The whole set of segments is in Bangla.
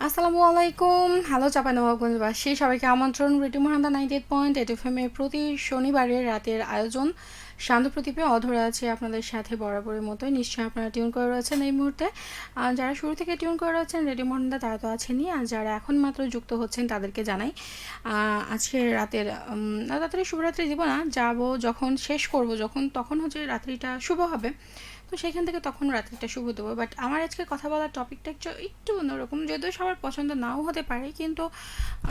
আসসালামু আলাইকুম। হ্যালো চাঁপাইনবাবগঞ্জবাসী, সবাইকে আমন্ত্রণ রেডিও মোহান্দা 98.8 FM এর প্রতি শনিবারের রাতের আয়োজন শান্ত প্রদীপে অধরা আছে আপনাদের সাথে বরাবরের মতোই। নিশ্চয়ই আপনারা টিউন করে রয়েছেন এই মুহূর্তে। যারা শুরু থেকে টিউন করে রয়েছেন রেডিও মোহান্দা তারা তো আছেনই, আর যারা এখন মাত্র যুক্ত হচ্ছেন তাদেরকে জানাই আজকের রাতের রাত্রি শুভরাত্রি দিব না, যাবো যখন শেষ করব যখন তখন হচ্ছে রাত্রিটা শুভ হবে, তো সেখান থেকে তখন রাত্রিটা শুভ দেবো। বাট আমার আজকে কথা বলার টপিকটা একটু অন্যরকম, যদিও সবার পছন্দ নাও হতে পারে, কিন্তু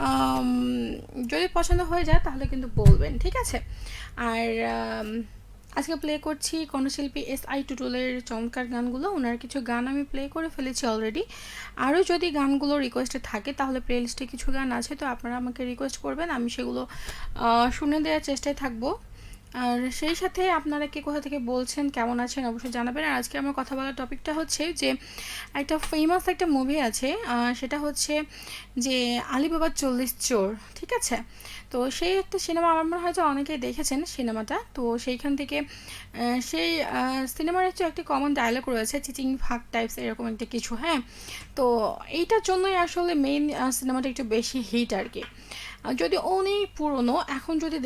আম, যদি পছন্দ হয়ে যায় তাহলে কিন্তু বলবেন, ঠিক আছে। আর আজকে প্লে করছি কণ্ঠশিল্পী SI টুটুলের চমৎকার গানগুলো। ওনার কিছু গান আমি প্লে করে ফেলেছি অলরেডি। আরও যদি গানগুলো রিকোয়েস্টে থাকে তাহলে প্লে লিস্টে কিছু গান আছে, তো আপনারা আমাকে রিকোয়েস্ট করবেন, আমি সেগুলো শুনে দেওয়ার চেষ্টায় থাকবো। আর সেই সাথে আপনারা কে কোথা থেকে বলছেন, কেমন আছেন অবশ্যই জানাবেন। আর আজকে আমার কথা বলার টপিকটা হচ্ছে যে একটা ফেমাস একটা মুভি আছে, সেটা হচ্ছে যে আলিবাবার 40 চোর, ঠিক আছে। তো সেই একটা সিনেমা, আমার মনে হয় যে অনেকেই দেখেছেন সিনেমাটা। তো সেইখান থেকে সেই সিনেমার হচ্ছে একটি কমন ডায়লগ রয়েছে, চিচিং ফাঁক টাইপস এরকম একটা কিছু, হ্যাঁ। তো এইটার জন্যই আসলে মেইন সিনেমাটা একটু বেশি হিট আর কি। যদি অনেক পুরনো, এখন যদি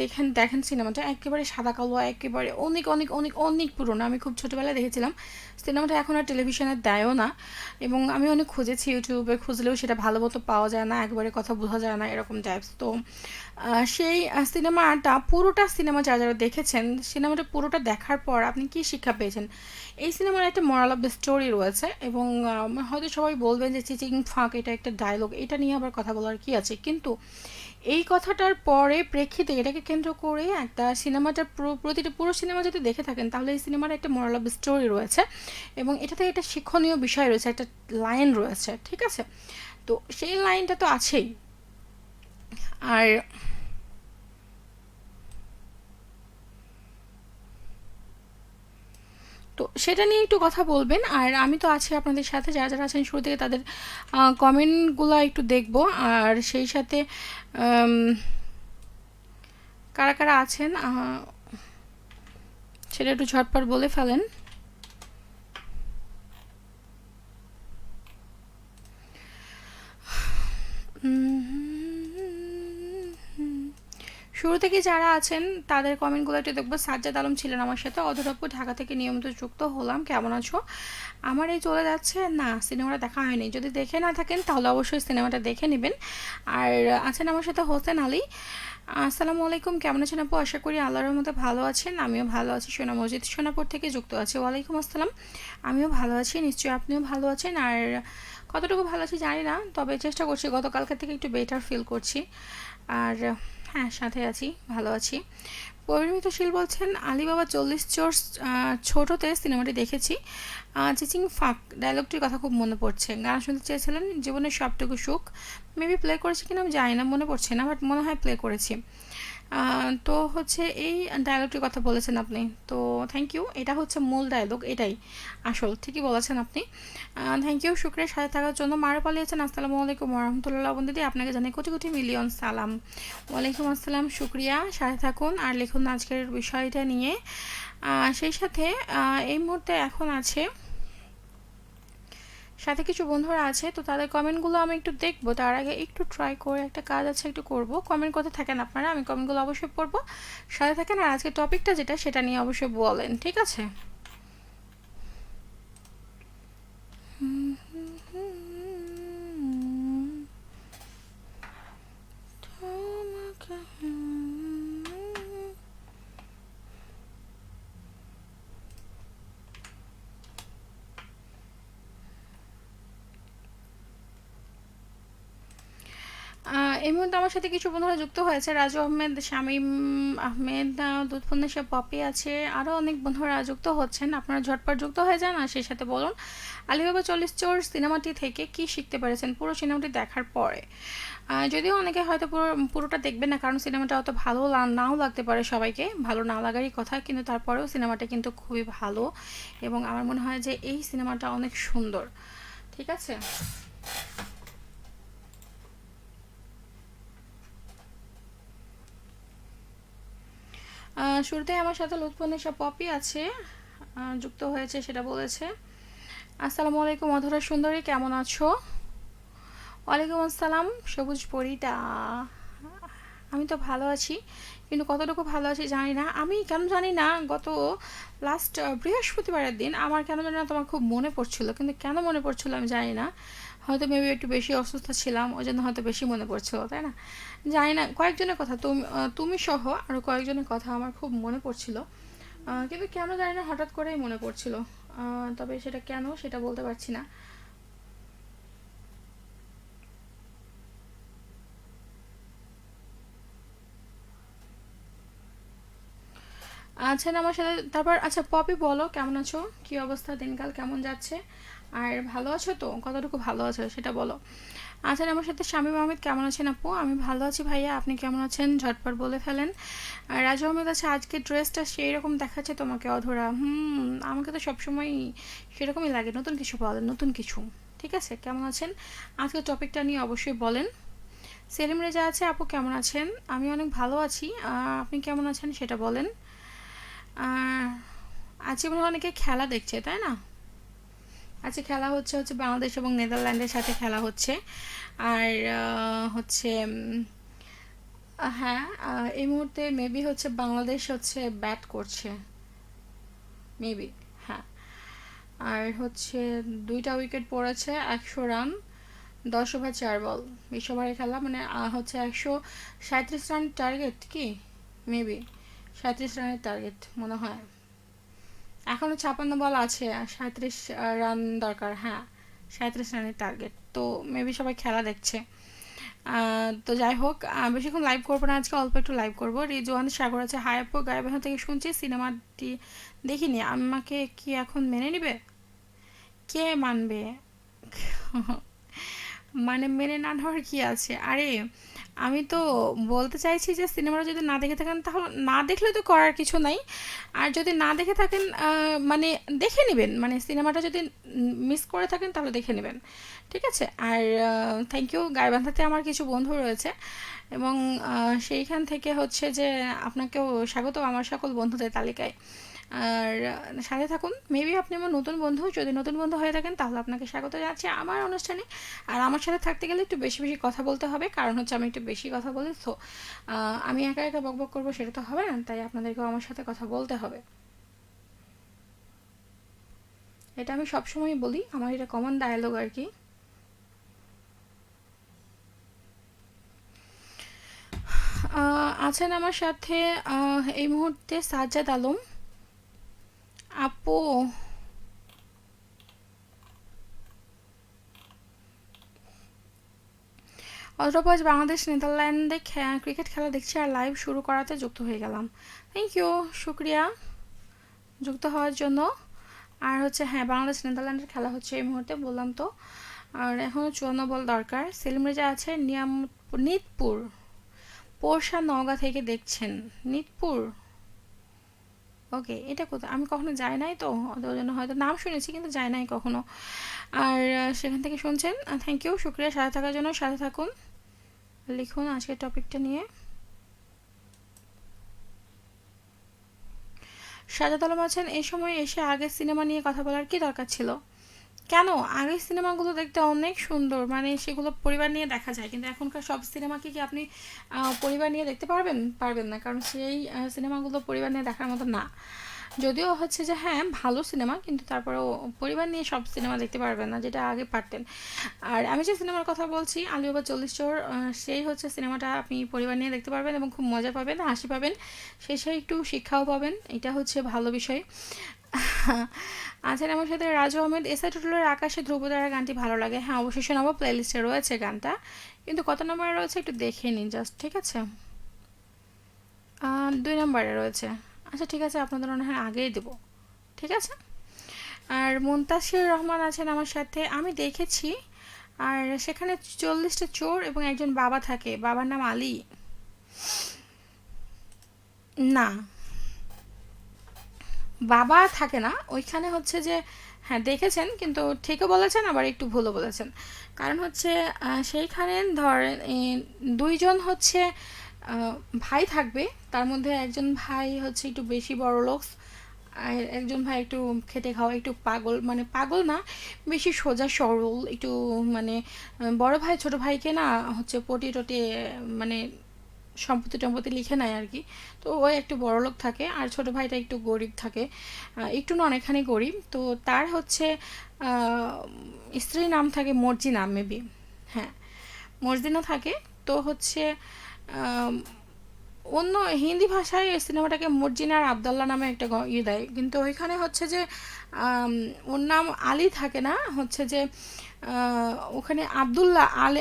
দেখেন সিনেমাটা একেবারে সাদা কালো, একেবারে অনেক অনেক অনেক অনেক পুরনো। আমি খুব ছোটোবেলায় দেখেছিলাম সিনেমাটা, এখন আর টেলিভিশনে দেয়ও না, এবং আমি অনেক খুঁজেছি, ইউটিউবে খুঁজলেও সেটা ভালো মতো পাওয়া যায় না, একবারে কথা বোঝা যায় না এরকম টাইপস। তো সেই সিনেমাটা, পুরোটা সিনেমা যারা যারা দেখেছেন, সিনেমাটা পুরোটা দেখার পর আপনি কী শিক্ষা পেয়েছেন? এই সিনেমার একটা মোরাল অফ দ্য স্টোরি রয়েছে, এবং হয়তো সবাই বলবেন যে চিচিং ফাঁক এটা একটা ডায়লগ, এটা নিয়ে আবার কথা বলার কী আছে, কিন্তু এই কথাটার পরে প্রেক্ষিতে এটাকে কেন্দ্র করে একটা সিনেমাটার প্রতিটা পুরো সিনেমা যদি দেখে থাকেন তাহলে এই সিনেমার একটা মোরাল অফ স্টোরি রয়েছে, এবং এটাতে একটা শিক্ষণীয় বিষয় রয়েছে, একটা লাইন রয়েছে, ঠিক আছে। তো সেই লাইনটা তো আছেই। আর তো সেটা নিয়ে একটু কথা বলবেন, আর আমি তো আছি আপনাদের সাথে, যারা যারা আছেন শুরু থেকে তাদের কমেন্টগুলো একটু দেখব। আর সেই সাথে কারা কারা আছেন সেটা একটু ঝটপট বলে ফেলেন। শুরু থেকে যারা আছেন তাদের কমেন্টগুলো একটু দেখবো। সাজ্জাদ আলম ছিলেন আমার সাথে, অধরাপ্পু ঢাকা থেকে নিয়মিত যুক্ত হলাম, কেমন আছো? আমার এই চলে যাচ্ছে না, সিনেমাটা দেখা হয়নি, যদি দেখে না থাকেন তাহলে অবশ্যই সিনেমাটা দেখে নেবেন। আর আছেন আমার সাথে হোসেন আলী, আসসালামু আলাইকুম, কেমন আছেন আপু? আশা করি আল্লাহর মধ্যে ভালো আছেন, আমিও ভালো আছি। সোনা মসজিদ সোনাপুর থেকে যুক্ত আছে, ওয়ালাইকুম আসসালাম, আমিও ভালো আছি, নিশ্চয়ই আপনিও ভালো আছেন। আর কতটুকু ভালো আছি জানি না, তবে চেষ্টা করছি, গতকালকে থেকে একটু বেটার ফিল করছি। আর হ্যাঁ, সাথে আছি, ভালো আছি। পরিমিতশীল বলছেন আলিবাবা 40 চোর ছোটোতে সিনেমাটি দেখেছি, চিচিং ফাঁক ডায়লগটির কথা খুব মনে পড়ছে। গান শুনতে চেয়েছিলেন জীবনের সবটুকু সুখ, মেবি প্লে করেছি কিনা আমি জানি না, মনে পড়ছে না, বাট মনে হয় প্লে করেছি। তো হচ্ছে এই ডায়লগটির কথা বলেছেন আপনি, তো থ্যাংক ইউ। এটা হচ্ছে মূল ডায়লগ, এটাই আসল, ঠিকই বলেছেন আপনি। থ্যাংক ইউ শুক্রিয়া সাথে থাকার জন্য। মারো পালিয়েছেন, আসসালামু আলাইকুম রহমতুল্লাহ বন্ধুদি, আপনাকে জানাই কোটি কোটি মিলিয়ন সালাম। ওয়ালাইকুম আসসালাম, শুক্রিয়া, সাথে থাকুন আর লিখুন আজকের বিষয়টা নিয়ে। সেই সাথে এই মুহূর্তে এখন আছে সাথে কিছু বন্ধুরা আছে, তো তাদের কমেন্টগুলো আমি একটু দেখবো, তার আগে একটু ট্রাই করে একটা কাজ আছে, একটু করব। কমেন্ট করতে থাকেন আপনারা, আমি কমেন্টগুলো অবশ্যই পড়বো, সাথে থাকেন। আর আজকে টপিকটা যেটা সেটা নিয়ে অবশ্যই বলেন, ঠিক আছে। এই মুহূর্তে আমার সাথে কিছু বন্ধুরা যুক্ত হয়েছে, রাজু আহমেদ, শামীম আহমেদ, দুধপন্দেশা পপি আছে, আরও অনেক বন্ধুরা যুক্ত হচ্ছেন। আপনারা ঝটপট যুক্ত হয়ে যান, আর সেই সাথে বলুন আলিবাবা 40 চোর সিনেমাটি থেকে কি শিখতে পেরেছেন পুরো সিনেমাটি দেখার পরে। যদিও অনেকে হয়তো পুরোটা দেখবেন না, কারণ সিনেমাটা অত ভালো নাও লাগতে পারে, সবাইকে ভালো না লাগারই কথা, কিন্তু তারপরেও সিনেমাটা কিন্তু খুবই ভালো, এবং আমার মনে হয় যে এই সিনেমাটা অনেক সুন্দর, ঠিক আছে। শুরুতে আমার সাথে লুৎফুন্নেসা পপি আছে, যুক্ত হয়েছে, সেটা বলেছে। আসসালামু আলাইকুম অধরা সুন্দরী, কেমন আছো? ওয়ালাইকুম আসসালাম সবুজ পরিটা। আমি তো ভালো আছি, কিন্তু কতটুকু ভালো আছি জানি না। আমি কেন জানি না, গত লাস্ট বৃহস্পতিবারের দিন আমার কেন জানি না তোমার খুব মনে পড়ছিল, কিন্তু কেন মনে পড়ছিল আমি জানি না। হয়তো মেবি একটু বেশি অসুস্থ ছিলাম, ওই জন্য হয়তো বেশি মনে পড়ছিল, তাই না? জানি না, কয়েকজনের কথা তুমি সহ আরও কয়েকজনের কথা আমার খুব মনে পড়ছিল। কিন্তু কেন জানি না হঠাৎ করেই মনে পড়ছিল। তবে সেটা কেন সেটা বলতে পারছি না। আছেন আমার সাথে। তারপর আচ্ছা পপি, বলো কেমন আছো, কি অবস্থা, দিনকাল কেমন যাচ্ছে, আর ভালো আছো তো, কতটুকু ভালো আছো সেটা বলো। আছেন আমার সাথে শামীম আহমেদ, কেমন আছেন আপু? আমি ভালো আছি ভাইয়া, আপনি কেমন আছেন ঝটপট বলে ফেলেন। আর রাজু আহমেদ আছে, আজকে ড্রেসটা সেই রকম দেখাচ্ছে তোমাকে অধরা। আমাকে তো সবসময় সেরকমই লাগে, নতুন কিছু বলেন, নতুন কিছু। ঠিক আছে, কেমন আছেন আজকে টপিকটা নিয়ে অবশ্যই বলেন। সেলিম রেজা আছে, আপু কেমন আছেন? আমি অনেক ভালো আছি, আপনি কেমন আছেন সেটা বলেন। আর আজকে মনে হয় অনেকে খেলা দেখছে, তাই না? আজকে খেলা হচ্ছে হচ্ছে বাংলাদেশ এবং নেদারল্যান্ডের সাথে খেলা হচ্ছে। আর হচ্ছে হ্যাঁ, এই মুহূর্তে মেবি হচ্ছে বাংলাদেশ হচ্ছে ব্যাট করছে, মেবি। হ্যাঁ। আর হচ্ছে দুইটা উইকেট পড়েছে, 100 রান, 10 ওভার 4 বল, 20 ওভারের খেলা, মানে হচ্ছে 137 রান টার্গেট কি, মেবি 37 রানের টার্গেট মনে হয়। এখনও 56 বল আছে, আর 37 রান দরকার। হ্যাঁ, 37 রানের টার্গেট। তো মেবি সবাই খেলা দেখছে। তো যাই হোক, বেশিক্ষণ লাইভ করবো না আজকে, অল্প একটু লাইভ করবো। রিজওয়ান সাগর আছে, হাই আপু, গায়েবান্ধা থেকে শুনছি সিনেমাটি দেখিনি, আমাকে কি এখন মেনে নিবে? কে মানবে? মানে মেনে না নেওয়ার কি আছে, আরে আমি তো বলতে চাইছি যে সিনেমাটা যদি না দেখে থাকেন তাহলে না দেখলে তো করার কিছু নাই। আর যদি না দেখে থাকেন মানে দেখে নেবেন, মানে সিনেমাটা যদি মিস করে থাকেন তাহলে দেখে নেবেন। ঠিক আছে। আর থ্যাংক ইউ, গাইবান্ধাতে আমার কিছু বন্ধু রয়েছে, এবং সেইখান থেকে হচ্ছে যে আপনাকেও স্বাগত আমার সকল বন্ধুদের তালিকায়। আর সাথে থাকুন, মেবি আপনি আমার নতুন বন্ধু, যদি নতুন বন্ধু হয়ে থাকেন তাহলে আপনাকে স্বাগত জানাচ্ছি আমার অনুষ্ঠানে। আর আমার সাথে থাকতে গেলে একটু বেশি বেশি কথা বলতে হবে, কারণ হচ্ছে আমি একটু বেশি কথা বলি তো। আমি একা একা বকবক করবো সেটা তো হবে না, তাই আপনাদেরকেও আমার সাথে কথা বলতে হবে। এটা আমি সবসময় বলি, আমার এটা কমন ডায়ালগ আর কি। আছেন আমার সাথে এই মুহূর্তে সাজ্জাদ আলম আপু। অথবা বাংলাদেশ নেদারল্যান্ডে ক্রিকেট খেলা দেখছি আর লাইভ শুরু করাতে যুক্ত হয়ে গেলাম। থ্যাংক ইউ, শুক্রিয়া যুক্ত হওয়ার জন্য। আর হচ্ছে হ্যাঁ, বাংলাদেশ নেদারল্যান্ডের খেলা হচ্ছে এই মুহূর্তে, বললাম তো। আর এখনও 54 বল দরকার। সেলিম রেজা আছে নিতপুর, পোরশা নওগাঁ থেকে দেখছেন। নিতপুর, ওকে, এটা কোথায়? আমি কখনো যাই নাই তো, ওদের জন্য হয়তো নাম শুনেছি কিন্তু যাই নাই কখনো। আর সেখান থেকে শুনছেন, থ্যাংক ইউ, শুক্রিয়া সাথে থাকার জন্য। সাথে থাকুন, লিখুন আজকের টপিকটা নিয়ে। সাজাদ আলম আছেন, এই সময় এসে আগের সিনেমা নিয়ে কথা বলার কি দরকার ছিল? কেন? আগের সিনেমাগুলো দেখতে অনেক সুন্দর, মানে সেগুলো পরিবার নিয়ে দেখা যায়, কিন্তু এখনকার সব সিনেমাকে কি আপনি পরিবার নিয়ে দেখতে পারবেন? পারবেন না, কারণ সেই সিনেমাগুলো পরিবার নিয়ে দেখার মতো না। যদিও হচ্ছে যে হ্যাঁ ভালো সিনেমা, কিন্তু তারপরেও পরিবার নিয়ে সব সিনেমা দেখতে পারবেন না, যেটা আগে পারতেন। আর আমি যে সিনেমার কথা বলছি, আলিও বা 40 চোর, সেই হচ্ছে সিনেমাটা আপনি পরিবার নিয়ে দেখতে পারবেন এবং খুব মজা পাবেন, হাসি পাবেন, শেষে একটু শিক্ষাও পাবেন, এটা হচ্ছে ভালো বিষয়। আছেন আমার সাথে রাজু আহমেদ, এসআই টুটুলের আকাশে ধ্রুবতারা গানটি ভালো লাগে। হ্যাঁ, অবশ্যই শোনাবো, প্লেলিস্টে রয়েছে গানটা, কিন্তু কত নম্বরে রয়েছে একটু দেখে নিন জাস্ট, ঠিক আছে? 2 নম্বরে রয়েছে। আচ্ছা ঠিক আছে, আপনাদের মনে হয় আগেই দেবো, ঠিক আছে। আর মুনতাসির রহমান আছেন আমার সাথে, আমি দেখেছি। আর সেখানে 40টা চোর এবং একজন বাবা থাকে, বাবার নাম আলী। না, বাবা থাকে না ওইখানে, হচ্ছে যে হ্যাঁ দেখেছেন, কিন্তু ঠিকও বলেছেন আবার একটু ভুলও বলেছেন। কারণ হচ্ছে সেইখানে ধরেন দুইজন হচ্ছে ভাই থাকবে, তার মধ্যে একজন ভাই হচ্ছে একটু বেশি বড় লোক, আর একজন ভাই একটু খেটে খাওয়া, একটু পাগল, মানে পাগল না, বেশি সোজা সরল একটু, মানে বড় ভাই ছোট ভাইকে না হচ্ছে পটি টটি, মানে সম্পত্তি টম্পত্তি লিখে নেয় আর কি। তো ও একটু বড়লোক থাকে আর ছোট ভাইটা একটু গরিব থাকে, একটু না অনেকখানি গরিব। তো তার হচ্ছে স্ত্রীর নাম থাকে মর্জিনা মেবি, হ্যাঁ মর্জিনা থাকে। তো হচ্ছে আম, অন্য হিন্দি ভাষায় এই সিনেমাটাকে মর্জিনা আর আবদাল্লাহ নামে একটা ইয়ে দেয়, কিন্তু ওইখানে হচ্ছে যে ওর নাম আলী থাকে না, হচ্ছে যে ওখানে আবদুল্লাহ আলী,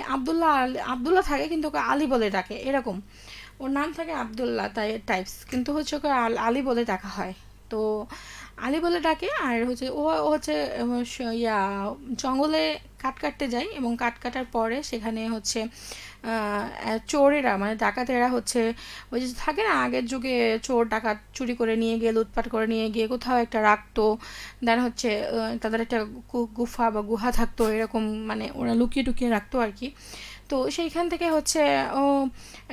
আবদুল্লাহ থাকে কিন্তু ওকে আলী বলে ডাকে এরকম। ওর নাম থাকে আবদুল্লাহ তাই টাইপস, কিন্তু হচ্ছে ওকে আলী বলে ডাকা হয়। তো আলী বলে ডাকে। আর হচ্ছে ও হচ্ছে ইয়া জঙ্গলে কাঠ কাটতে যায়, এবং কাঠ কাটার পরে সেখানে হচ্ছে চোরেরা মানে ডাকাতেরা হচ্ছে ওই যে থাকে না আগের যুগে চোর ডাকাত চুরি করে নিয়ে গিয়ে লুটপাট করে নিয়ে গিয়ে কোথাও একটা রাখতো, দেন হচ্ছে তাদের একটা গুফা বা গুহা থাকতো এরকম, মানে ওরা লুকিয়ে টুকিয়ে রাখতো আর কি। তো সেইখান থেকে হচ্ছে ও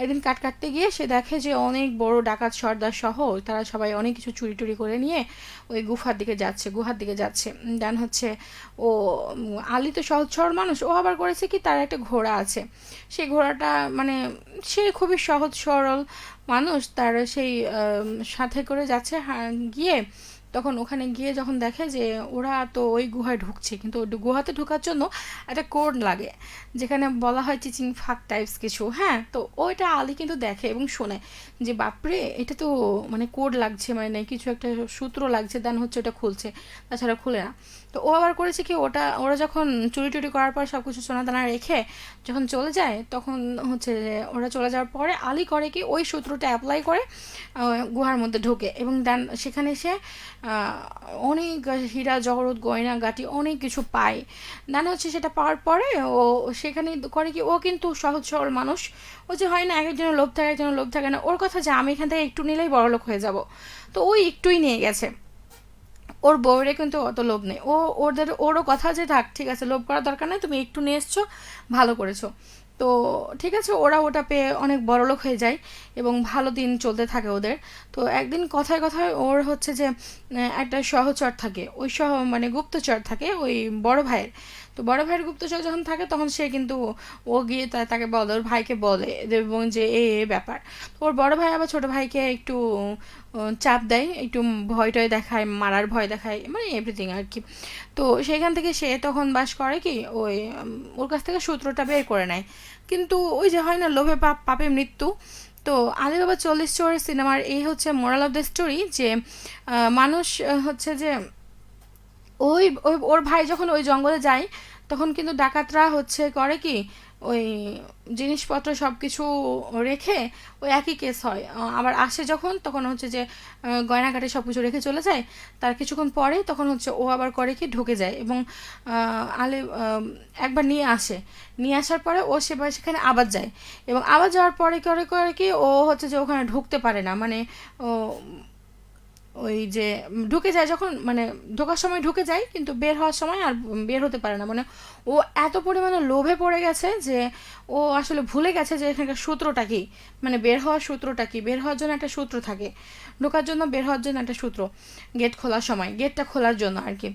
একদিন কাট কাটতে গিয়ে সে দেখে যে অনেক বড় ডাকাত সর্দার সহ তারা সবাই অনেক কিছু চুরি টুরি করে নিয়ে ওই গুহার দিকে যাচ্ছে। দেন হচ্ছে ও আলী তো সহজ সরল মানুষ, ও আবার করেছে কি তার একটা ঘোড়া আছে, সেই ঘোড়াটা মানে সে খুবই সহজ সরল মানুষ, তার সেই সাথে করে যাচ্ছে গিয়ে তখন ওখানে গিয়ে যখন দেখে যে ওরা তো ওই গুহায় ঢুকছে, কিন্তু ওই গুহাতে ঢোকার জন্য একটা কোড লাগে, যেখানে বলা হয় চিচিং ফাঁক টাইপস কিছু, হ্যাঁ। তো ওইটা আলী কিন্তু দেখে এবং শোনে যে বাপরে এটা তো মানে কোড লাগছে, মানে কিছু একটা সূত্র লাগছে, দেন হচ্ছে ওটা খুলছে, তাছাড়া খুলে না। তো ও আবার করেছে কি ওরা যখন চুরি টুরি করার পর সব কিছু সোনা দানা রেখে যখন চলে যায়, তখন হচ্ছে ওরা চলে যাওয়ার পরে আলী করে কি ওই সূত্রটা অ্যাপ্লাই করে গুহার মধ্যে ঢোকে, এবং দেন সেখানে সে অনেক হীরা জহরত গয়না গাটি অনেক কিছু পায়। দেন হচ্ছে সেটা পাওয়ার পরে ও সেখানে করে কি ও কিন্তু সহজ সরল মানুষ, ও যে হয় না এক একজনের লোভ থাকে একজনের লোভ থাকে না, ওর কথা যে আমি এখান থেকে একটু নিলেই বড়লোক হয়ে যাব, তো ওই একটুই নিয়ে গেছে। ওর বউরে কিন্তু অত লোভ নেই, ওরও কথা যে থাক ঠিক আছে লোভ করার দরকার নেই, তুমি একটু নিয়ে এসছো ভালো করেছো। তো ঠিক আছে ওরা ওটা পেয়ে অনেক বড়লোক হয়ে যায় এবং ভালো দিন চলতে থাকে ওদের। তো একদিন কথায় কথায় ওর হচ্ছে যে একটা সহচর থাকে, ওই মানে গুপ্তচর থাকে ওই বড় ভাইয়ের। তো বড় ভাইয়ের গুপ্তচর যখন থাকে তখন সে কিন্তু ও গিয়ে তাকে বলে, ওর ভাইকে বলে এবং যে এ ব্যাপার। তো ওর বড় ভাই আবার ছোট ভাইকে একটু চাপ দেয়, একটু ভয় টয় দেখায়, মারার ভয় দেখায়, মানে এভরিথিং আর কি। তো সেখান থেকে সে তখন বাস করে কি ওই ওর কাছ থেকে সূত্রটা বের করে নেয়, কিন্তু ওই যে হয় না লোভে পাপ পাপে মৃত্যু। তো আলিবাবা 40 চোরের সিনেমার এই হচ্ছে মোরাল অফ দ্য স্টোরি, যে মানুষ হচ্ছে যে ওই ওর ভাই যখন ওই জঙ্গলে যায় তখন কিন্তু ডাকাতরা হচ্ছে করে কি ওই জিনিসপত্র সব কিছু রেখে ওই একই কেস হয়, আবার আসে যখন তখন হচ্ছে যে গয়নাঘাটে সব কিছু রেখে চলে যায়, তার কিছুক্ষণ পরে তখন হচ্ছে ও আবার করে কি ঢুকে যায় এবং আলে একবার নিয়ে আসার পরে ও সেখানে আবার যায়, এবং আবার যাওয়ার পরে করে করে কি ও হচ্ছে যে ওখানে ঢুকতে পারে না, মানে ও ওই যে ঢুকে যায় যখন, মানে ঢোকার সময় ঢুকে যায় কিন্তু বের হওয়ার সময় আর বের হতে পারে না, মানে ও এত পরিমাণে লোভে পড়ে গেছে যে ও আসলে ভুলে গেছে যে এখানকার সূত্রটা কি, মানে বের হওয়ার সূত্রটা কি, বের হওয়ার জন্য একটা সূত্র থাকে, ঢোকার জন্য বের হওয়ার জন্য একটা সূত্র, গেট খোলার সময় গেটটা খোলার জন্য আর কি।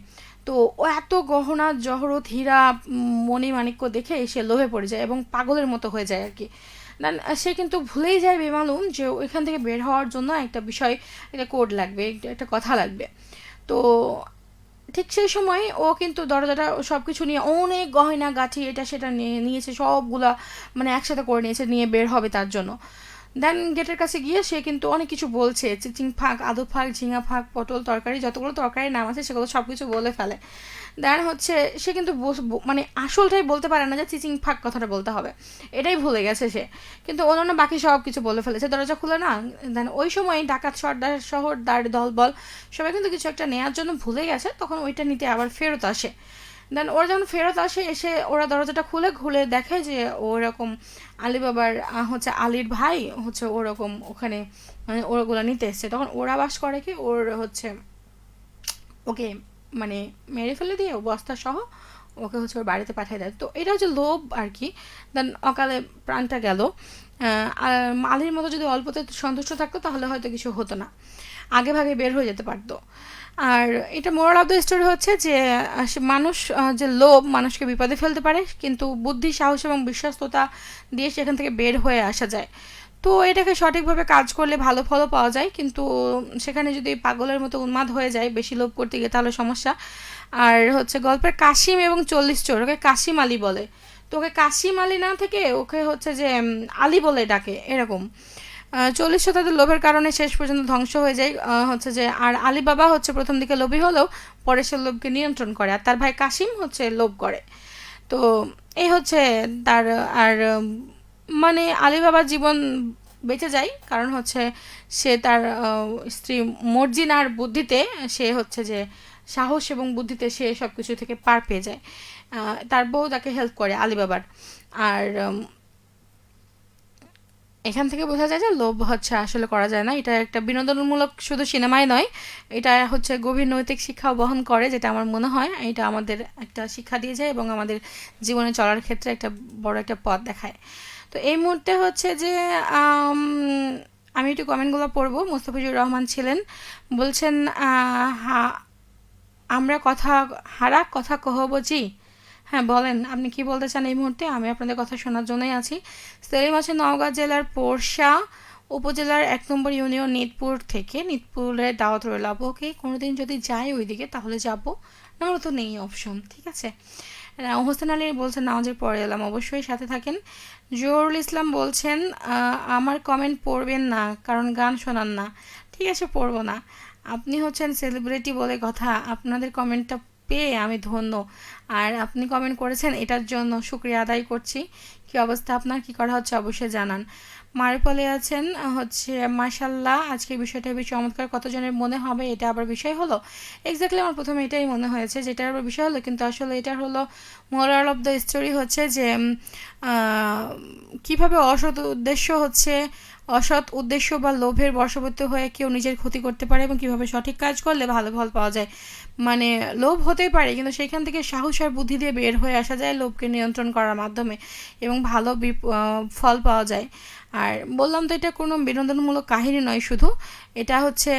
তো ও এত গহনা জহরত হীরা মণিমাণিক্য দেখে সে লোভে পড়ে যায় এবং পাগলের মতো হয়ে যায় আর কি। দেন সে কিন্তু ভুলেই যায় বেমালুম যে ওইখান থেকে বের হওয়ার জন্য একটা বিষয়, একটা কোড লাগবে, একটা কথা লাগবে। তো ঠিক সেই সময় ও কিন্তু দরজাটা সব কিছু নিয়ে অনেক গয়না গাঠি এটা সেটা নিয়েছে সবগুলা, মানে একসাথে করে নিয়েছে নিয়ে বের হবে তার জন্য। দেন গেটের কাছে গিয়ে সে কিন্তু অনেক কিছু বলছে, চিচিং ফাঁক, আদু ফাঁক, ঝিঙা ফাঁক, পটল তরকারি, যতগুলো তরকারির নাম আছে সেগুলো সব কিছু বলে ফেলে। দেন হচ্ছে সে কিন্তু মানে আসলটাই বলতে পারে না যে চিচিং ফাঁক কথাটা বলতে হবে, এটাই ভুলে গেছে সে, কিন্তু অন্যান্য বাকি সব কিছু বলে ফেলেছে, দরজা খুলে না। দেন ওই সময় ডাকাত সর্দার শহর দার দলবল সবাই কিন্তু কিছু একটা নেওয়ার জন্য ভুলে গেছে, তখন ওইটা নিতে আবার ফেরত আসে। দেন ওরা যখন ফেরত আসে এসে ওরা দরজাটা খুলে দেখে যে ওরকম আলিবাবার হচ্ছে আলীর ভাই হচ্ছে ওরকম ওখানে মানে ওগুলো নিতে এসছে, তখন ওরা বাস করে কি ওর হচ্ছে ওকে মানে মেরে ফেলে দিয়ে বস্তা সহ ওকে হচ্ছে ওর বাড়িতে পাঠিয়ে দেয়। তো এটা হচ্ছে লোভ আর কি। দেন অকালে প্রাণটা গেল। আর আলীর মতো যদি অল্পতে সন্তুষ্ট থাকতো তাহলে হয়তো কিছু হতো না। আগে ভাগে বের হয়ে যেতে পারতো। আর এটা মোরাল অফ দ্য স্টোরি হচ্ছে যে মানুষ যে লোভ মানুষকে বিপদে ফেলতে পারে, কিন্তু বুদ্ধি, সাহস এবং বিশ্বস্ততা দিয়ে সেখান থেকে বের হয়ে আসা যায়। তো এটাকে সঠিকভাবে কাজ করলে ভালো ফলও পাওয়া যায়, কিন্তু সেখানে যদি পাগলের মতো উন্মাদ হয়ে যায় বেশি লোভ করতে গিয়ে তাহলে সমস্যা। আর হচ্ছে গল্পের কাশিম এবং 40 চোর, ওকে কাশিম আলী বলে। তো ওকে কাশিম আলী না থেকে ওকে হচ্ছে যে আলী বলে ডাকে এরকম। 40 শতাব্দীর লোভের কারণে শেষ পর্যন্ত ধ্বংস হয়ে যায় হচ্ছে যে। আর আলী বাবা হচ্ছে প্রথম দিকে লোভী হলেও পরে সে লোভকে নিয়ন্ত্রণ করে, আর তার ভাই কাশিম হচ্ছে লোভ করে। তো এই হচ্ছে তার। আর মানে আলী বাবার জীবন বেঁচে যায় কারণ হচ্ছে সে তার স্ত্রী মর্জিনার বুদ্ধিতে, সে হচ্ছে যে সাহস এবং বুদ্ধিতে সে সব কিছু থেকে পার পেয়ে যায়। তার বউ তাকে হেল্প করে আলী বাবার। আর এখান থেকে বোঝা যায় যে লোভ হচ্ছে আসলে করা যায় না। এটা একটা বিনোদনমূলক শুধু সিনেমাই নয়, এটা হচ্ছে গভীর নৈতিক শিক্ষাও বহন করে, যেটা আমার মনে হয় এটা আমাদের একটা শিক্ষা দিয়ে যায় এবং আমাদের জীবনে চলার ক্ষেত্রে একটা বড় একটা পথ দেখায়। তো এই মুহূর্তে হচ্ছে যে আম, আমি একটু কমেন্টগুলো পড়বো। মোস্তাফিজুর রহমান ছিলেন, বলছেন আমরা কথা হারা কথা কহব জি। হ্যাঁ বলেন, আপনি কি বলতে চান এই মুহূর্তে? আমি আপনাদের কথা শোনার জন্যই আছি। সেলিম আছে নওগাঁ জেলার পোরশা উপজেলার 1 নম্বর ইউনিয়ন নিতপুর থেকে। নিতপুরের দাওয়াত রইল। ওকে, কোনোদিন যদি যাই ওইদিকে তাহলে যাব, নাহলে তো নেই অপশন। ঠিক আছে। হোসেন আলী বলছেন নামাজের পরে এলাম, অবশ্যই সাথে থাকেন। জহুরুল ইসলাম বলছেন আমার কমেন্ট পড়বেন না কারণ গান শোনান না। ঠিক আছে, পড়বো না। আপনি হচ্ছেন সেলিব্রিটি বলে কথা, আপনাদের কমেন্টটা পেয়ে আমি ধন্য। আর আপনি কমেন্ট করেছেন এটার জন্য শুক্রিয়া আদায় করছি। কি অবস্থা আপনার, কি করা হচ্ছে অবশ্যই জানান। মারুপালে আছেন হচ্ছে মাশাল্লাহ, আজকের বিষয়টা বেশ চমৎকার, কতজনের মনে হবে এটা আবার বিষয় হলো। এক্স্যাক্টলি আমার প্রথমে এটাই মনে হয়েছে যেটা আবার বিষয় হলো, কিন্তু আসলে এটার হলো মোরাল অফ দ্য স্টোরি হচ্ছে যে কিভাবে অসৎ উদ্দেশ্য বা লোভের বশবর্তী হয়ে কেউ নিজের ক্ষতি করতে পারে এবং কিভাবে সঠিক কাজ করলে ভালো ফল পাওয়া যায়। মানে লোভ হতেই পারে, কিন্তু সেইখান থেকে সাহস আর বুদ্ধি দিয়ে বের হয়ে আসা যায় লোভকে নিয়ন্ত্রণ করার মাধ্যমে, এবং ভালো ফল পাওয়া যায়। আর বললাম তো এটা কোনো বিনোদনমূলক কাহিনী নয় শুধু, এটা হচ্ছে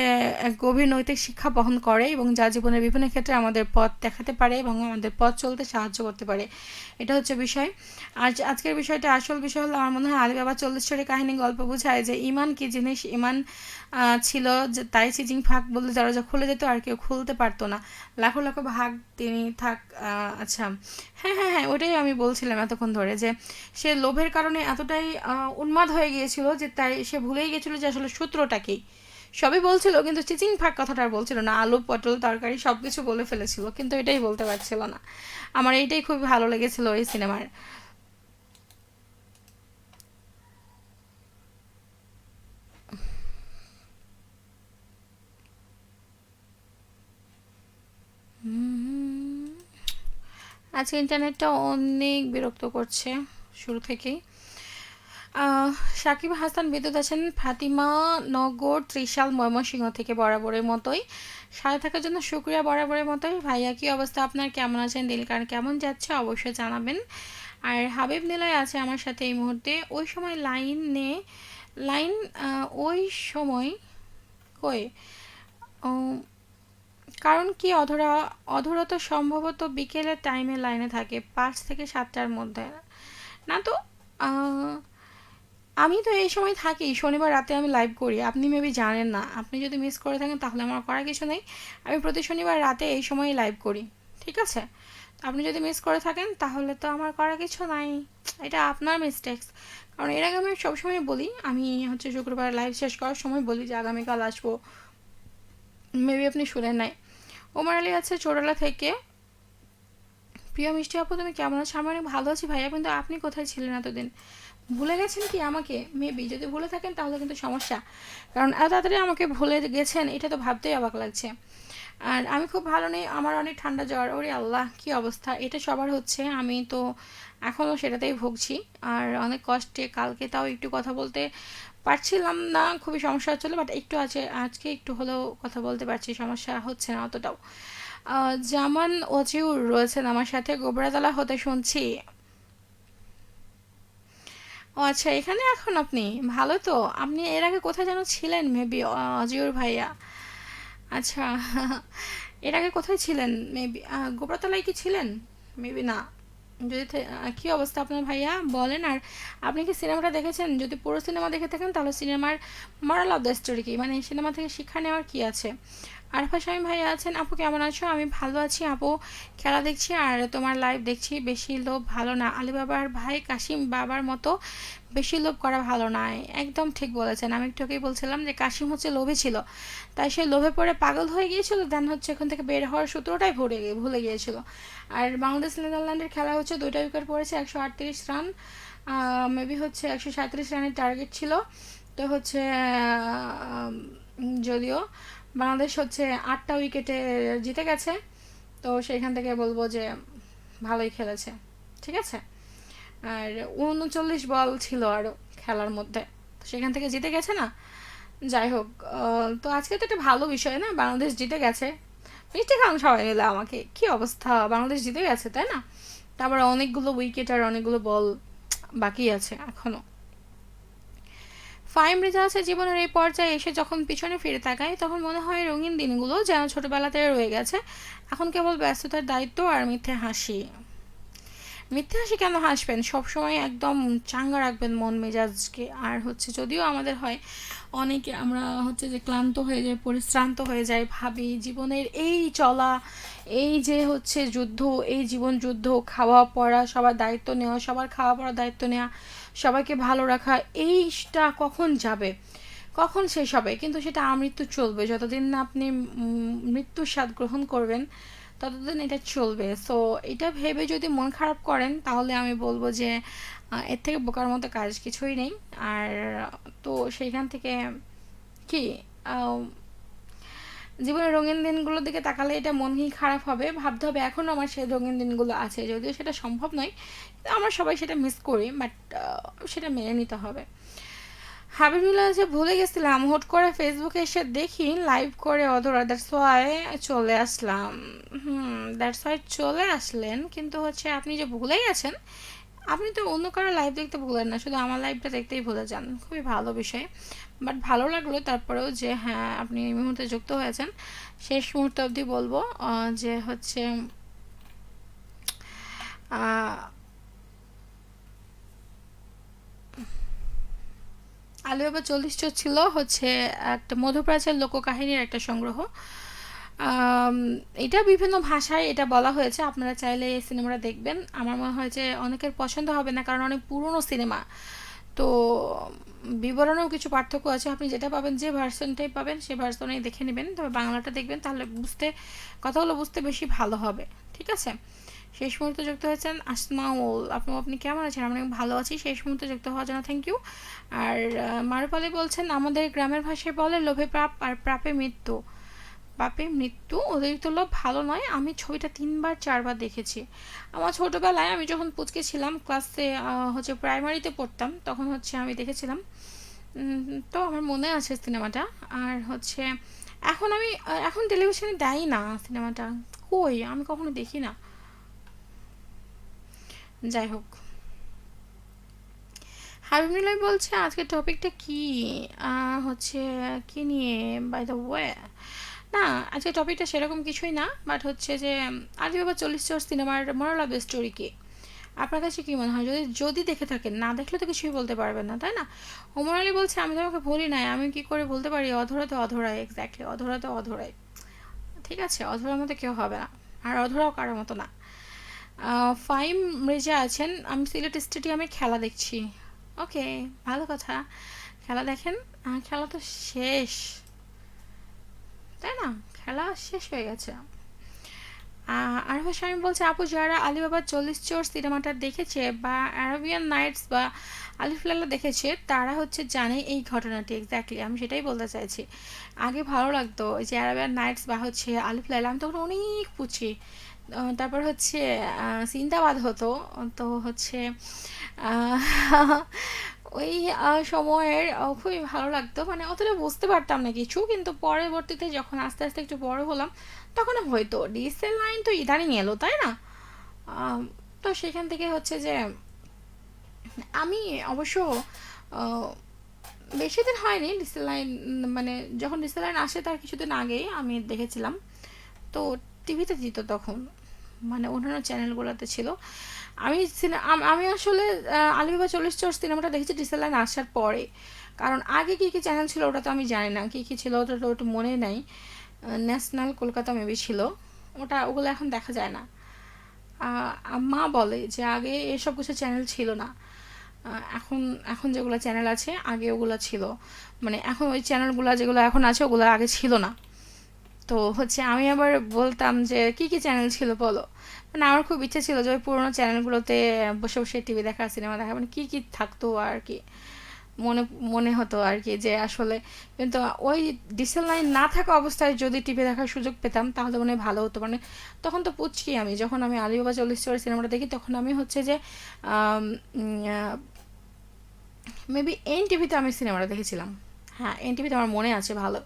এক গভীর নৈতিক শিক্ষা বহন করে এবং যা জীবনের বিভিন্ন ক্ষেত্রে আমাদের পথ দেখাতে পারে এবং আমাদের পথ চলতে সাহায্য করতে পারে। এটা হচ্ছে বিষয়। আর আজকের বিষয়টা আসল বিষয় হলো, আমার মনে হয় আলী বাবা 40 চোরের কাহিনী গল্প বোঝায় যে ইমান কি জিনিস। ইমান ছিল যে তাই চিজিং ফাঁক বললে দরজা খুলে যেত আর কেউ খুলতে পারতো না। লাখো লাখো ভাগ তিনি থাক। আচ্ছা, হ্যাঁ হ্যাঁ হ্যাঁ, ওটাই আমি বলছিলাম এতক্ষণ ধরে, যে সে লোভের কারণে এতটাই উন্মাদ হয়ে গিয়েছিল যে তাই সে ভুলেই গেছিল যে আসলে সূত্রটা কি। সবই বলছিল কিন্তু চিচিং ফাঁক কথাটা আর বলছিল না, আলু পটল তরকারি সব কিছু বলে ফেলেছিল, কিন্তু এটাই বলতে পারছিল না। আমার এইটাই খুব ভালো লেগেছিল এই সিনেমার। আজকে ইন্টারনেটটা অনেক বিরক্ত করছে শুরু থেকেই। আহ, সাকিব হাসান বিদ্যুৎ আছেন ফাতিমা নগর ত্রিশাল ময়মনসিংহ থেকে, বরাবরের মতোই সাথে থাকার জন্য শুক্রিয়া। বরাবরের মতোই ভাইয়া, কি অবস্থা আপনার, কেমন আছেন, দিল কার কেমন যাচ্ছে অবশ্যই জানাবেন। আর হাবিব নিলয় আছে আমার সাথে এই মুহূর্তে। ওই সময় লাইন ওই সময় কই কারণ কি অধরা তো সম্ভবত বিকেলের টাইমে লাইনে থাকে 5 থেকে 7টার মধ্যে। না তো আহ, আমি তো এই সময় থাকি, শনিবার রাতে আমি লাইভ করি, আপনি মেবি জানেন না। আপনি যদি মিস করে থাকেন তাহলে আমার করার কিছু নেই। আমি প্রতি শনিবার রাতে এই সময়ই লাইভ করি। ঠিক আছে। আপনি যদি মিস করে থাকেন তাহলে তো আমার করার কিছু নাই, এটা আপনার মিস্টেক্স। কারণ এর আগে আমি সবসময় বলি, আমি হচ্ছে শুক্রবার লাইভ শেষ করার সময় বলি যে আগামীকাল আসবো, মেবি আপনি শুনেন নাই। ওমর আলী আছে চোরালা থেকে। প্রিয় মিষ্টি আপু তুমি কেমন আছো? আমি অনেক ভালো আছি ভাইয়া, কিন্তু আপনি কোথায় ছিলেন এতদিন? ভুলে গেছেন কি আমাকে? মেবি যদি ভুলে থাকেন তাহলে কিন্তু সমস্যা, কারণ এত তাড়াতাড়ি আমাকে ভুলে গেছেন এটা তো ভাবতেই অবাক লাগছে। আর আমি খুব ভালো নেই, আমার অনেক ঠান্ডা জ্বর। ওরে আল্লাহ, কি অবস্থা! এটা সবার হচ্ছে, আমি তো এখনও সেটাতেই ভুগছি। আর অনেক কষ্টে কালকে তাও একটু কথা বলতে পারছিলাম না, খুবই সমস্যা হচ্ছিলো, বাট একটু আছে আজকে একটু হলেও কথা বলতে পারছি, সমস্যা হচ্ছে না অতটাও। জামান ওজিউর রয়েছেন আমার সাথে, গোবরাতলা হতে শুনছি। ও আচ্ছা, এখানে এখন আপনি ভালো তো। আপনি এর আগে কোথায় যেন ছিলেন মেবি, অজিউর ভাইয়া। আচ্ছা। এর আগে কোথায় ছিলেন? মেবি গোবরাতলায় কি ছিলেন? মেবি না। যদি কি অবস্থা আপনার ভাইয়া বলেন। আর আপনি কি সিনেমাটা দেখেছেন? যদি পুরো সিনেমা দেখে থাকেন তাহলে সিনেমার মরাল অফ দ্য স্টোরি কি, মানে সিনেমা থেকে শিক্ষা নেওয়ার কি আছে? আরফা শামীম ভাইয়া আছেন। আপু কেমন আছো? আমি ভালো আছি আপু। খেলা দেখছি আর তোমার লাইভ দেখছি। বেশি লোভ ভালো না, আলিবাবার ভাই কাশিম বাবার মতো বেশি লোভ করা ভালো নয়। একদম ঠিক বলেছেন। আমি একটু আগেই বলছিলাম যে কাশিম হচ্ছে লোভী ছিল, তাই সে লোভে পড়ে পাগল হয়ে গিয়েছিল, দেন হচ্ছে এখান থেকে বের হওয়ার সূত্রটাই ভুলে গিয়েছিল। আর বাংলাদেশ নেদারল্যান্ডের খেলা হচ্ছে, 2টা উইকেট পড়েছে, 138 রান। মেবি হচ্ছে 137 রানের টার্গেট ছিল। তো হচ্ছে যদিও বাংলাদেশ হচ্ছে 8টা উইকেটে জিতে গেছে, তো সেইখান থেকে বলবো যে ভালোই খেলেছে। ঠিক আছে। আর 39 বল ছিল আরও খেলার মধ্যে, তো সেখান থেকে জিতে গেছে না। যাই হোক, তো আজকে তো একটা ভালো বিষয় না, বাংলাদেশ জিতে গেছে। মিষ্টি খান সবাই মিলে আমাকে, কি অবস্থা, বাংলাদেশ জিতে গেছে তাই না। তারপর অনেকগুলো উইকেট আর অনেকগুলো বল বাকি আছে এখনো। ফাইম রেজা আছে, জীবনের এই পর্যায়ে এসে যখন পিছনে ফিরে তাকায় তখন মনে হয় রঙিন দিনগুলো যেন ছোটবেলাতে রয়ে গেছে, এখন কেবল ব্যস্ততার দায়িত্ব আর মিথ্যে হাসি। মিথ্যে হাসি কেন হাসবেন, সবসময় একদম চাঙ্গা রাখবেন মন মেজাজকে। আর হচ্ছে যদিও আমাদের হয় অনেকে আমরা হচ্ছে যে ক্লান্ত হয়ে যাই, পরিশ্রান্ত হয়ে যাই, ভাবি জীবনের এই চলা, এই যে হচ্ছে যুদ্ধ, এই জীবন যুদ্ধ, খাওয়া পড়া সবার দায়িত্ব নেওয়া, সবার খাওয়া পড়ার দায়িত্ব নেওয়া, সবাইকে ভালো রাখা, এইটা কখন যাবে, কখন শেষ হবে? কিন্তু সেটা আমৃত্যু চলবে, যতদিন না আপনি মৃত্যুর স্বাদ গ্রহণ করবেন ততদিন এটা চলবে। সো এটা ভেবে যদি মন খারাপ করেন তাহলে আমি বলবো যে এর থেকে বোকার মতো কাজ কিছুই নেই। আর তো সেইখান থেকে কি, জীবনের রঙিন দিনগুলোর দিকে তাকালে এটা মনই খারাপ হবে, ভাবতে হবে এখনও আমার সেই রঙিন দিনগুলো আছে, যদিও সেটা সম্ভব নয়, আমরা সবাই সেটা মিস করি, বাট সেটা মেনে নিতে হবে। হাবিবুল্লাহ যে ভুলে গেছিলাম, হুট করে ফেসবুকে এসে দেখি লাইভ করে অধরা, দ্যাটস ওয়াই চলে আসলাম। দ্যাটস ওয়াই চলে আসলেন, কিন্তু হচ্ছে আপনি যে ভুলে গেছেন, আপনি তো অন্য কারো লাইভ দেখতে ভুলেন না, শুধু আমার লাইভটা দেখতেই ভুলে যান, খুবই ভালো বিষয়। বাট ভালো লাগলো তারপরেও যে হ্যাঁ আপনি এই মুহূর্তে যুক্ত হয়েছেন। শেষ মুহূর্ত অবধি বলবো যে হচ্ছে আলু এবার 40 চোর ছিল হচ্ছে একটা মধ্যপ্রাচ্যের লোককাহিনীর একটা সংগ্রহ। এটা বিভিন্ন ভাষায় এটা বলা হয়েছে, আপনারা চাইলে এই সিনেমাটা দেখবেন। আমার মনে হয় যে অনেকের পছন্দ হবে না, কারণ অনেক পুরনো সিনেমা, তো বিবরণেও কিছু পার্থক্য আছে। আপনি যেটা পাবেন, যে ভার্সনটাই পাবেন সে ভার্সনেই দেখে নেবেন, তবে বাংলাটা দেখবেন, তাহলে কথাগুলো বুঝতে বেশি ভালো হবে। ঠিক আছে। শেষ মুহূর্তে যুক্ত হয়েছেন আসমাউল, আপনি কেমন আছেন? আমি ভালো আছি। শেষ মুহূর্তে যুক্ত হওয়ার জন্য থ্যাংক ইউ। আর মারুপালি বলছেন আমাদের গ্রামের ভাষায় বলে লোভে পাপ আর প্রাপে মৃত্যু। পাপে মৃত্যু, অতিরিক্ত লোভ ভালো নয়। আমি ছবিটা 3-4বার দেখেছি। আমার ছোটোবেলায় আমি যখন পুচকে ছিলাম, ক্লাসে হচ্ছে প্রাইমারিতে পড়তাম, তখন হচ্ছে আমি দেখেছিলাম। তো আমার মনে আছে সিনেমাটা। আর হচ্ছে এখন টেলিভিশনে দেয় না সিনেমাটা, কই আমি কখনো দেখি না। যাই হোক, হাবিবুল্লাহ বলছে আজকের টপিকটা কি, হচ্ছে কি নিয়ে বাই দ্য ওয়ে। না, আজকে টপিকটা সেরকম কিছুই না, বাট হচ্ছে যে আলিবাবা 40 চোর সিনেমার মোরাল অফ দ্য স্টোরি কি, আপনার কাছে কি মনে হয়? যদি যদি দেখে থাকেন, না দেখলে তো কিছুই বলতে পারবেন না তাই না। ওমর আলী বলছে আমি তোমাকে বলি নাই, আমি কি করে বলতে পারি, অধরা তো অধরাই, এক্স্যাক্টলি অধরা তো অধরাই। ঠিক আছে, অধরার মতো কেউ হবে না, আর অধরাও কারোর মতো না। ফাইম রেজা আছেন, আমি সিলেট স্টেডিয়ামে খেলা দেখছি। ওকে, ভালো কথা, খেলা দেখেন। খেলা তো শেষ তাই না, খেলা শেষ হয়ে গেছে। আরফা শামীম বলছে আপু যারা আলিবাবার 40 চোর সিনেমাটা দেখেছে বা অ্যারাবিয়ান নাইটস বা আলিফ লায়লা দেখেছে তারা হচ্ছে জানে এই ঘটনাটি। এক্স্যাক্টলি আমি সেটাই বলতে চাইছি। আগে ভালো লাগতো ওই যে অ্যারাবিয়ান নাইটস বা হচ্ছে আলিফ লায়লা, আমি তখন অনেক পুছি। তারপর হচ্ছে চিন্তাবাদ হতো, তো হচ্ছে ওই সময়ের খুবই ভালো লাগতো, মানে অতটা বুঝতে পারতাম না কিছু, কিন্তু পরবর্তীতে যখন আস্তে আস্তে একটু বড় হলাম তখন হয়তো ডিএসএল লাইন তো ইদানিং এলো তাই না। তো সেখান থেকে হচ্ছে যে আমি অবশ্য বেশি দিন হয়নি ডিসেলাইন, মানে যখন ডিসেলাইন আসে তার কিছুদিন আগেই আমি দেখেছিলাম। তো টিভিতে দিত তখন, মানে অন্যান্য চ্যানেলগুলোতে ছিল। আমি আসলে আলিবাবা 40 চোর সিনেমাটা দেখেছি ডিসেলাইন আসার পরে, কারণ আগে কী কী চ্যানেল ছিল ওটা তো আমি জানি না, কী কী ছিল ওটা তো ওটা মনে নাই। ন্যাশনাল কলকাতা মেবি ছিল, ওগুলো এখন দেখা যায় না। মা বলে যে আগে এসব কিছু চ্যানেল ছিল না। এখন এখন যেগুলো চ্যানেল আছে আগে ওগুলো ছিল, মানে এখন ওই চ্যানেলগুলো যেগুলো এখন আছে ওগুলো আগে ছিল না। তো হচ্ছে আমি আবার বলতাম যে কি কি চ্যানেল ছিল বলো, মানে আমার খুব ইচ্ছে ছিল যে ওই পুরোনো চ্যানেলগুলোতে বসে বসে টিভি দেখা, সিনেমা দেখা, মানে কি কি থাকতো আর কি, মনে মনে হতো আর কি যে আসলে। কিন্তু ওই ডিসেল লাইন না থাকা অবস্থায় যদি টিভি দেখার সুযোগ পেতাম তাহলে মনে হয় ভালো হতো। মানে তখন তো পুচকি আমি, যখন আমি আলিবাবা 40 চোর সিনেমাটা দেখি তখন আমি হচ্ছে যে মেবি এন টিভিতে আমি সিনেমাটা দেখেছিলাম। হ্যাঁ, এন টিভিতে আমার মনে আছে ভালো,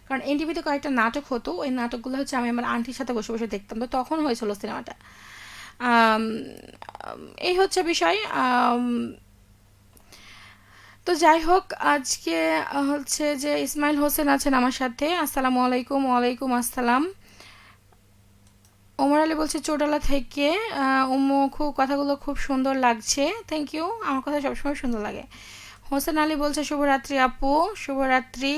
কারণ এন টিভিতে কয়েকটা নাটক হতো, ওই নাটকগুলো হচ্ছে আমি আমার আন্টির সাথে বসে বসে দেখতাম, তো তখন হয়েছিল সিনেমাটা। আম, এই হচ্ছে বিষয়। তো যাই হোক, আজকে হচ্ছে যে ইসমাইল হোসেন আছেন আমার সাথে। আসসালামু আলাইকুম। ওয়ালাইকুম আসসালাম। ওমর আলী বলছে চোটালা থেকে, খুব কথাগুলো খুব সুন্দর লাগছে। থ্যাংক ইউ, আমার কথা সবসময় সুন্দর লাগে। হোসেন আলী বলছে শুভরাত্রি আপু। শুভরাত্রি।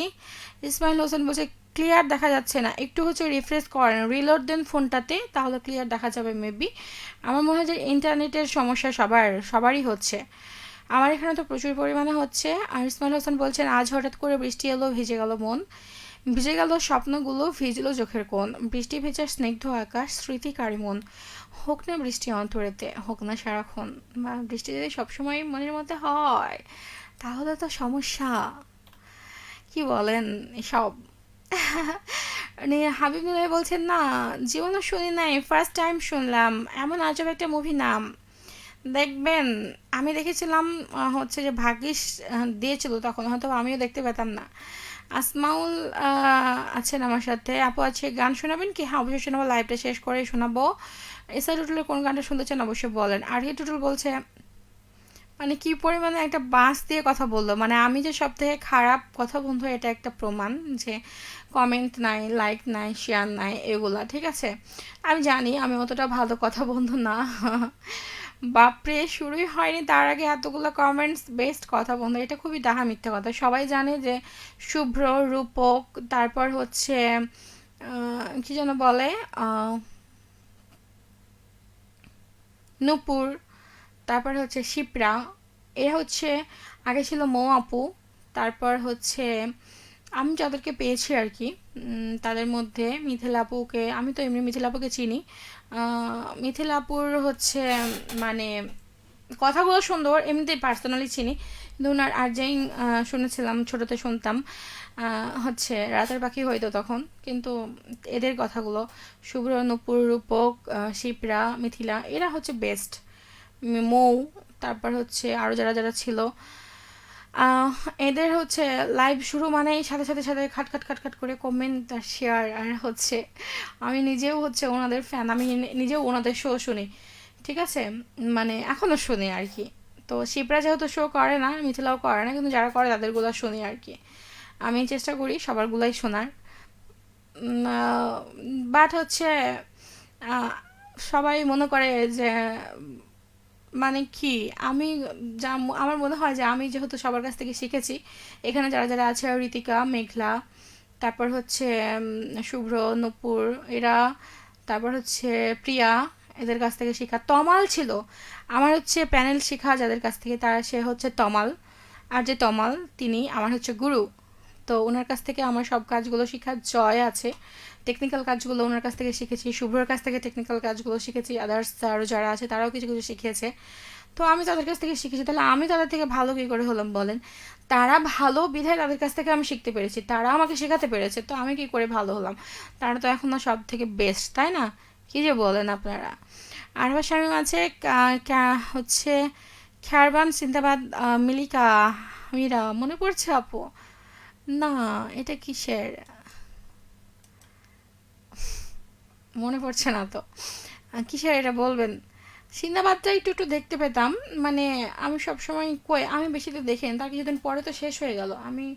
ইসমাইল হোসেন বলছে ক্লিয়ার দেখা যাচ্ছে না, একটু হচ্ছে রিফ্রেশ করেন, রিলোড দেন ফোনটাতে, তাহলে ক্লিয়ার দেখা যাবে মেবি। আমার মনে হয় যে ইন্টারনেটের সমস্যা সবারই হচ্ছে। আমার এখানে তো প্রচুর পরিমাণে হচ্ছে। আর ইসমাইল হোসেন বলছেন আজ হঠাৎ করে বৃষ্টি এলো, ভিজে গেল মন, ভিজে গেল স্বপ্নগুলো, ভিজলো চোখের কোণ, বৃষ্টি ভেজা স্নিগ্ধ আকাশ, স্মৃতিকারী মন, হোক না বৃষ্টি অন্তরেতে, হোক না সারাক্ষণ। বা বৃষ্টি যদি সবসময় মনের মধ্যে হয় তাহলে তো সমস্যা। কি বলেন এসব? মানে হাবিবুল্লাহ বলছেন না, জীবনও শুনি নাই, ফার্স্ট টাইম শুনলাম, এমন আজব একটা মুভি নাম। দেখবেন, আমি দেখেছিলাম হচ্ছে যে ভাগ্যিস দিয়েছিল, তখন হয়তো আমিও দেখতে পেতাম না। আসমাউল আছেন আমার সাথে। আপু আছে, গান শোনাবেন কি? হ্যাঁ অবশ্যই শোনাবো, লাইভটা শেষ করে শোনাবো। এসআর টুটুলের কোন গানটা শুনতে চান অবশ্যই বলেন। আর হি টুটুল বলছে, মানে কি পরিমাণে একটা বাঁশ দিয়ে কথা বললো, মানে আমি যে সব থেকে খারাপ কথা বন্ধু এটা একটা প্রমাণ, যে কমেন্ট নাই, লাইক নাই, শেয়ার নাই, এগুলা ঠিক আছে। আমি জানি আমি অতটা ভালো কথা বন্ধু না। বাপরে, শুরুই হয়নি তার আগে এতগুলো কমেন্টস, বেস্ট কথা বন্ধু, এটা খুবই ডাহা মিথ্যা কথা। সবাই জানে যে শুভ্র, রূপক, তারপর হচ্ছে কি যেন বলে, নূপুর, তারপর হচ্ছে শিপ্রা, এরা হচ্ছে আগে ছিল মৌ আপু, তারপর হচ্ছে আমি যাদেরকে পেয়েছি আর কি, তাদের মধ্যে মিথিলা আপুকে, আমি তো এমনি মিথিলা আপুকে চিনি। মিথিলা আপুর হচ্ছে মানে কথাগুলো সুন্দর, এমনিতেই পার্সোনালি চিনি, কিন্তু ওনার আর্জাইং শুনেছিলাম, ছোটোতে শুনতাম, হচ্ছে রাতের পাখি হইতো তখন, কিন্তু এদের কথাগুলো, শুভ্র, নূপুর, রূপক, শিপ্রা, মিথিলা, এরা হচ্ছে বেস্ট। মৌ, তারপর হচ্ছে আরও যারা যারা ছিল, আহ, এদের হচ্ছে লাইভ শুরু মানেই সাথে সাথে সাথে খাট খাট খাট খাট করে কমেন্ট আর শেয়ার, আর হচ্ছে আমি নিজেও হচ্ছে ওনাদের ফ্যান, আমি নিজেও ওনাদের শো শুনি, ঠিক আছে, মানে এখনও শুনি আর কি। তো শিপ্রা যেহেতু শো করে না, মিথিলাও করে না, কিন্তু যারা করে তাদেরগুলো শুনি আর কি। আমি চেষ্টা করি সবারগুলাই শোনার। বাট হচ্ছে আহ, সবাই মনে করে যে মানে কি, আমি যা আমার মনে হয় যে আমি যেহেতু সবার কাছ থেকে শিখেছি, এখানে যারা যারা আছে, ঋতিকা, মেঘলা, তারপর হচ্ছে শুভ্র, নূপুর, এরা, তারপর হচ্ছে প্রিয়া, এদের কাছ থেকে শেখা। তমাল ছিল আমার হচ্ছে প্যানেল শেখা যাদের কাছ থেকে, তারা সে হচ্ছে তমাল। আর যে তমাল তিনি আমার হচ্ছে গুরু। তো ওনার কাছ থেকে আমার সব কাজগুলো শেখার জয় আছে। টেকনিক্যাল কাজগুলো ওনার কাছ থেকে শিখেছি, শুভ্রর কাছ থেকে টেকনিক্যাল কাজগুলো শিখেছি, আদার্স আরও যারা আছে তারাও কিছু কিছু শিখিয়েছে। তো আমি তাদের কাছ থেকে শিখেছি, তাহলে আমি তাদের থেকে ভালো কী করে হলাম বলেন? তারা ভালো বিধায় তাদের কাছ থেকে আমি শিখতে পেরেছি, তারা আমাকে শেখাতে পেরেছে, তো আমি কী করে ভালো হলাম? তারা তো এখন না সব থেকে বেস্ট, তাই না? কী যে বলেন আপনারা। আর আমার স্বামী আছে হচ্ছে খ্যারবান সিন্দাবাদ, মিলিকা, মীরা, মনে পড়ছে আপু? না, এটা কিসের, মনে পড়ছে না তো, কিসের এটা বলবেন? সিন্দাবাদটা একটু একটু দেখতে পেতাম, মানে আমি সবসময় কই আমি বেশি তো দেখি না, তার কিছুদিন পরে তো শেষ হয়ে গেল। আমি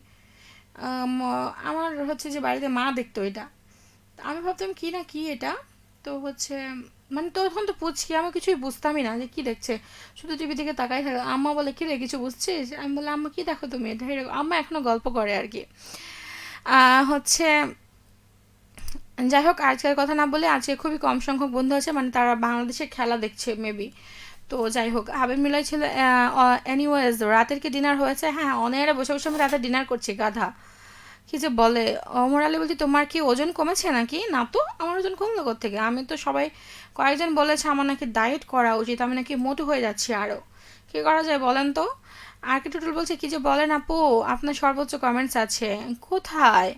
আমার হচ্ছে যে বাড়িতে মা দেখতো এটা, আমি ভাবতাম কি না কি এটা, তো হচ্ছে মানে তখন তো পুচকি আমি কিছুই বুঝতামই না যে কি দেখছে, শুধু টিভি থেকে তাকাই থাকে। আম্মা বলে কি রে কিছু বুঝছিস, আমি বললাম আম্মা কি দেখো তুমি এটা এরকম। আম্মা এখনো গল্প করে আর কি। হচ্ছে যাই হোক, আজকের কথা না বলে, আজকে খুবই কম সংখ্যক বন্ধু আছে, মানে তারা বাংলাদেশের খেলা দেখছে মেবি। তো যাই হোক, হাবিব মিলাই ছিল। এনিওয়েজ, রাতের কি ডিনার হয়েছে? হ্যাঁ, অনেরে বসে বসে আমি রাতে ডিনার করছি, গাধা কি যে বলে। অমর আলী বলছি তোমার কি ওজন কমেছে নাকি? না তো, আমার ওজন কমলো থেকে। আমি তো সবাই কয়েকজন বলেছে আমার নাকি ডায়েট করা উচিত, আমি নাকি মোটু হয়ে যাচ্ছি আরও। কী করা যায় বলেন তো? আর কি টুটুল বলছে কি যে বলেন আপু, আপনার সর্বোচ্চ কমেন্টস আছে কোথায়?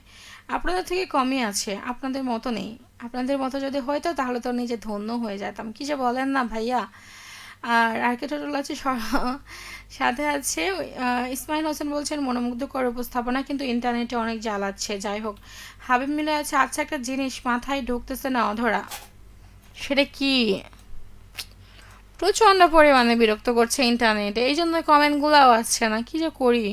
আপনাদের থেকে কমই আছে, আপনাদের মতো নেই। আপনাদের মতো যদি হয়তো তাহলে তো নিজে ধন্য হয়ে যেতাম। কি যে বলেন না ভাইয়া। আর আর্কিটেক্টর আছে সাথে আছে ইসমাইল হোসেন বলছেন মনোমুগ্ধকর উপস্থাপনা, কিন্তু ইন্টারনেটে অনেক জ্বালাচ্ছে। যাই হোক, হাবিব মিলে আছে। আচ্ছা, একটা জিনিস মাথায় ঢুকতেছে না অধরা, সেটা কি? প্রচণ্ড পরিমাণে বিরক্ত করছে ইন্টারনেটে, এই জন্য কমেন্টগুলোও আসছে না, কি যে করি।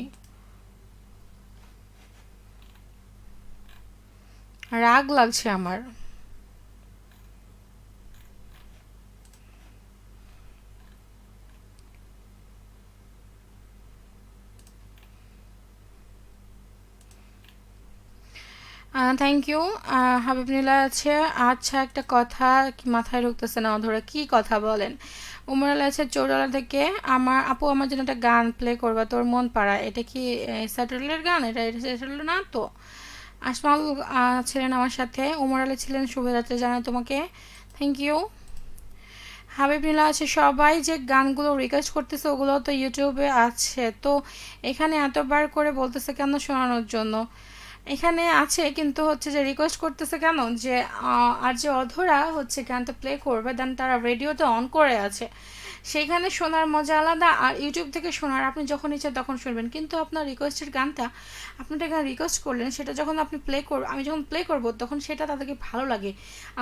রাগ লাগছে আমার। Thank you. হাবিব নীলা আছে। আচ্ছা, একটা কথা কি মাথায় ঢুকতেছে না অধরা, কি কথা বলেন? উমর আলী আছে চৌরালা থেকে। আমার আপু, আমার জন্য একটা গান প্লে করবা, তোর মন পাড়া। এটা কি স্যাটেলের গান? এটা স্যাটেল না তো। আসমাল ছিলেন আমার সাথে। উমর আলী ছিলেন। শুভরাত্রি জানাই তোমাকে। Thank you. হাবিব নীলা আছে। সবাই যে গানগুলো রিকোয়েস্ট করতেছে ওগুলো তো ইউটিউবে আছে, তো এখানে এতবার করে বলতেছে কেন শোনানোর জন্য? এখানে আছে, কিন্তু হচ্ছে যে রিকোয়েস্ট করতেছে কেন যে আর যে অধরা হচ্ছে গানটা প্লে করবে, দেন তারা রেডিওতে অন করে আছে, সেইখানে শোনার মজা আলাদা। আর ইউটিউব থেকে শোনার আপনি যখন ইচ্ছা তখন শুনবেন, কিন্তু আপনার রিকোয়েস্টের গানটা আপনি একটা গান রিকোয়েস্ট করলেন, সেটা যখন আপনি প্লে করব, আমি যখন প্লে করব তখন সেটা তাদেরকে ভালো লাগে।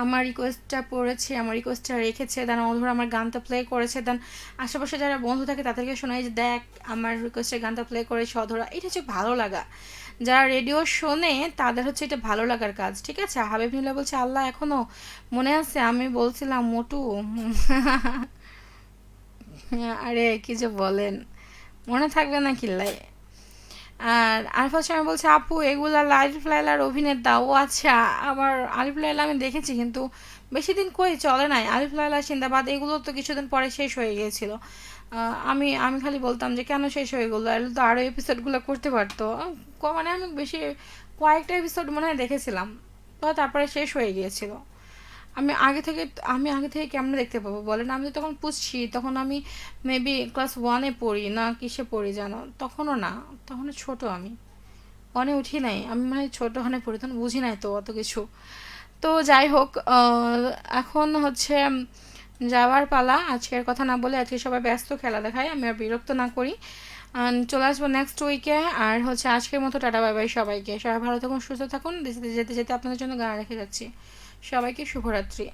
আমার রিকোয়েস্টটা পড়েছে, আমার রিকোয়েস্টটা রেখেছে, দেন অধরা আমার গানটা প্লে করেছে, দেন আশেপাশে যারা বন্ধু থাকে তাদেরকে শোনাই যে দেখ আমার রিকোয়েস্টের গানটা প্লে করেছে অধরা। এটা হচ্ছে ভালো লাগা। যারা রেডিও শোনে তাদের হচ্ছে এটা ভালো লাগার কাজ, ঠিক আছে? হাবিব নীলা বলছে আল্লাহ এখনো মনে আছে আমি বলছিলাম মোটু। আরে কি যে বলেন, মনে থাকবে না কিল্লাই। আর আরিফাত স্বামী বলছে আপু এগুলা আলিফ লায়লার অভিনেতা। ও আচ্ছা, আবার আলিফ লায়লা আমি দেখেছি, কিন্তু বেশি দিন কই চলে নাই। আলিফ লায়লা সিন্দাবাদ এগুলো তো কিছুদিন পরে শেষ হয়ে গিয়েছিল। আমি আমি খালি বলতাম যে কেন শেষ হয়ে গেলো, এগুলো তো আরও এপিসোডগুলো করতে পারতো। মানে আমি বেশি কয়েকটা এপিসোড মনে হয় দেখেছিলাম, তো তারপরে শেষ হয়ে গিয়েছিল। আমি আগে থেকে কেমনে দেখতে পাবো বলেন? আমি তো তখন পুষছি, তখন আমি মেবি ক্লাস ওয়ানে পড়ি না কিসে পড়ি জানো, তখনও না, তখনও ছোট আমি, ওয়ানে উঠি নাই আমি, মানে ছোট ওখানে পড়ি, তখন বুঝি নাই তো অত কিছু। তো যাই হোক, এখন হচ্ছে যাওয়ার পালা। আজকের কথা না বলে, আজকে সবাই ব্যস্ত খেলা দেখায়, আমি আর বিরক্ত না করি। চলে আসবো নেক্সট উইকে। আর হচ্ছে আজকের মতো টাটা বাই বাই সবাইকে। সবাই ভালো থাকুন, সুস্থ থাকুন। যেতে যেতে আপনাদের জন্য গান রেখে যাচ্ছি। সবাইকে শুভরাত্রি।